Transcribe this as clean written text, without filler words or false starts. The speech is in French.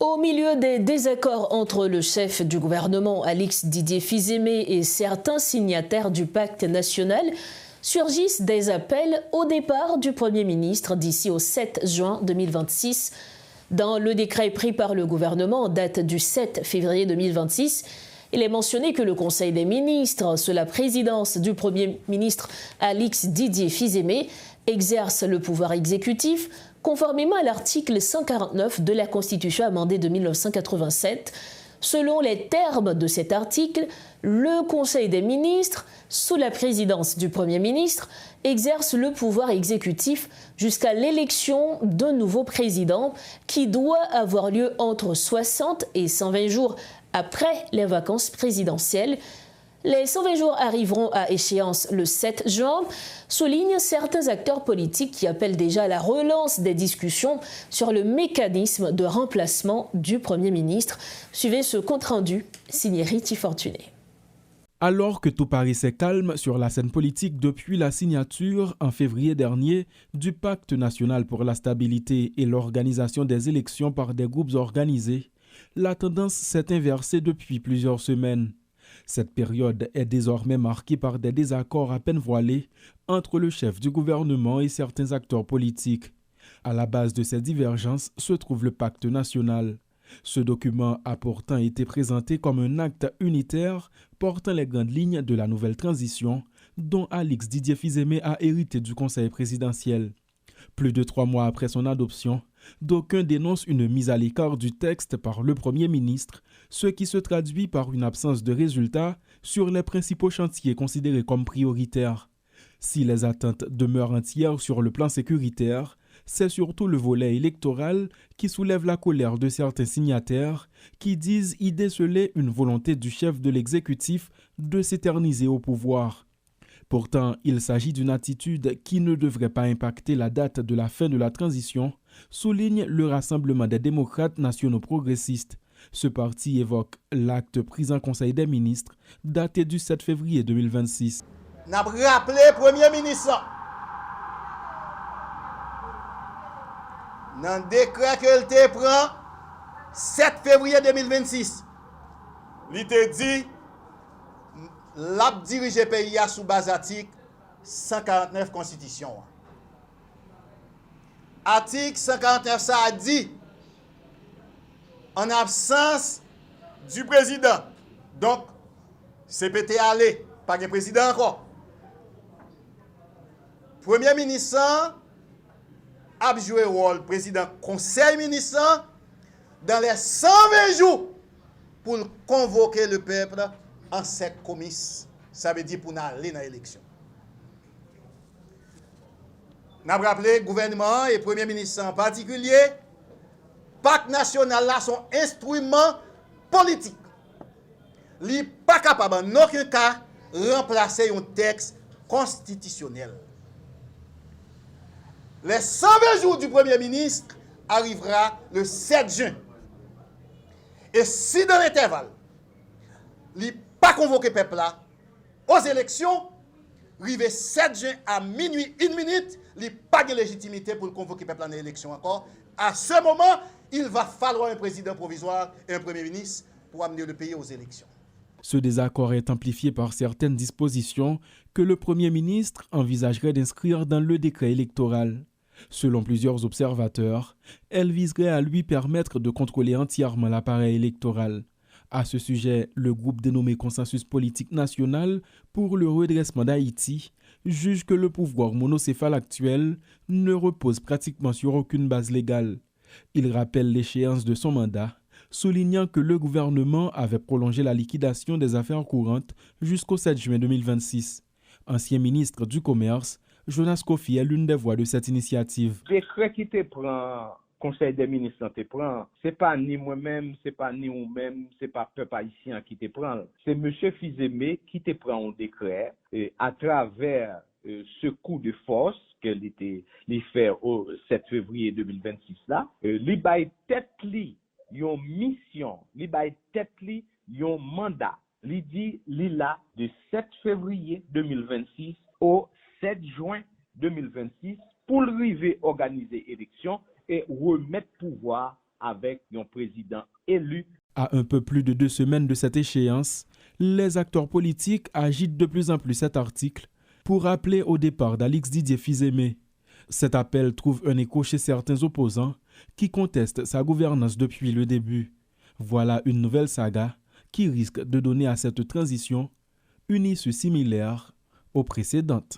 Au milieu des désaccords entre le chef du gouvernement, Alix Didier Fils-Aimé, et certains signataires du pacte national, surgissent des appels au départ du Premier ministre d'ici au 7 juin 2026. Dans le décret pris par le gouvernement en date du 7 février 2026, il est mentionné que le Conseil des ministres, sous la présidence du Premier ministre Alix Didier Fils-Aimé, exerce le pouvoir exécutif conformément à l'article 149 de la Constitution amendée de 1987. Selon les termes de cet article, le Conseil des ministres, sous la présidence du Premier ministre, exerce le pouvoir exécutif jusqu'à l'élection d'un nouveau président qui doit avoir lieu entre 60 et 120 jours après les vacances présidentielles. Les 120 jours arriveront à échéance le 7 juin, soulignent certains acteurs politiques qui appellent déjà à la relance des discussions sur le mécanisme de remplacement du Premier ministre. Suivez ce compte-rendu signé Riti Fortuné. Alors que tout paraissait calme sur la scène politique depuis la signature en février dernier du Pacte national pour la stabilité et l'organisation des élections par des groupes organisés, la tendance s'est inversée depuis plusieurs semaines. Cette période est désormais marquée par des désaccords à peine voilés entre le chef du gouvernement et certains acteurs politiques. À la base de ces divergences se trouve le Pacte national. Ce document a pourtant été présenté comme un acte unitaire portant les grandes lignes de la nouvelle transition dont Alix Didier Fils-Aimé a hérité du Conseil présidentiel. Plus de 3 mois après son adoption, d'aucuns dénoncent une mise à l'écart du texte par le Premier ministre, ce qui se traduit par une absence de résultats sur les principaux chantiers considérés comme prioritaires. Si les attentes demeurent entières sur le plan sécuritaire, c'est surtout le volet électoral qui soulève la colère de certains signataires qui disent y déceler une volonté du chef de l'exécutif de s'éterniser au pouvoir. Pourtant, il s'agit d'une attitude qui ne devrait pas impacter la date de la fin de la transition, souligne le Rassemblement des démocrates nationaux progressistes. Ce parti évoque l'acte pris en Conseil des ministres, daté du 7 février 2026. Nous avons rappelé le Premier ministre dans le décret qu'il te prend 7 février 2026. Il te dit l'a dirigé le pays sous base article 149 Constitution. Article 149 ça a dit en absence du président. Donc CPT allé, pas de président encore. Premier ministre a joué le rôle président conseil ministre dans les 120 jours pour convoquer le peuple en cette comice. Ça veut dire pour nous aller dans l'élection. Nous avons rappelé le gouvernement et le Premier ministre en particulier, le pacte national là sont instruments politiques. Il n'est pas capable en aucun cas de remplacer un texte constitutionnel. Les 120 jours du Premier ministre arrivera le 7 juin. Et si dans l'intervalle, il n'est pas convoqué peuple là aux élections, arrivé 7 juin à minuit 1 minute, il n'y a pas de légitimité pour convoquer peuple en élection encore. À ce moment, il va falloir un président provisoire et un premier ministre pour amener le pays aux élections. Ce désaccord est amplifié par certaines dispositions que le Premier ministre envisagerait d'inscrire dans le décret électoral. Selon plusieurs observateurs, elle viserait à lui permettre de contrôler entièrement l'appareil électoral. À ce sujet, le groupe dénommé Consensus politique national pour le redressement d'Haïti juge que le pouvoir monocéphale actuel ne repose pratiquement sur aucune base légale. Il rappelle l'échéance de son mandat, soulignant que le gouvernement avait prolongé la liquidation des affaires courantes jusqu'au 7 juin 2026. Ancien ministre du Commerce, Jonas Kofi est l'une des voix de cette initiative. Le décret qui te prend, Conseil des ministres te prend, c'est pas ni moi-même, c'est pas ni vous-même, c'est pas peuple haïtien qui te prend. C'est M. Fils-Aimé qui te prend un décret à travers ce coup de force qu'il fait au 7 février 2026 là. Il bail tête li yon mission, il bail tête li yon mandat. Il dit li là de 7 février 2026 au 7 juin 2026 pour arriver organiser élection et remettre pouvoir avec un président élu. À un peu plus de 2 semaines de cette échéance, les acteurs politiques agitent de plus en plus cet article pour appeler au départ d'Alix Didier Fils-Aimé. Cet appel trouve un écho chez certains opposants qui contestent sa gouvernance depuis le début. Voilà une nouvelle saga qui risque de donner à cette transition une issue similaire aux précédentes.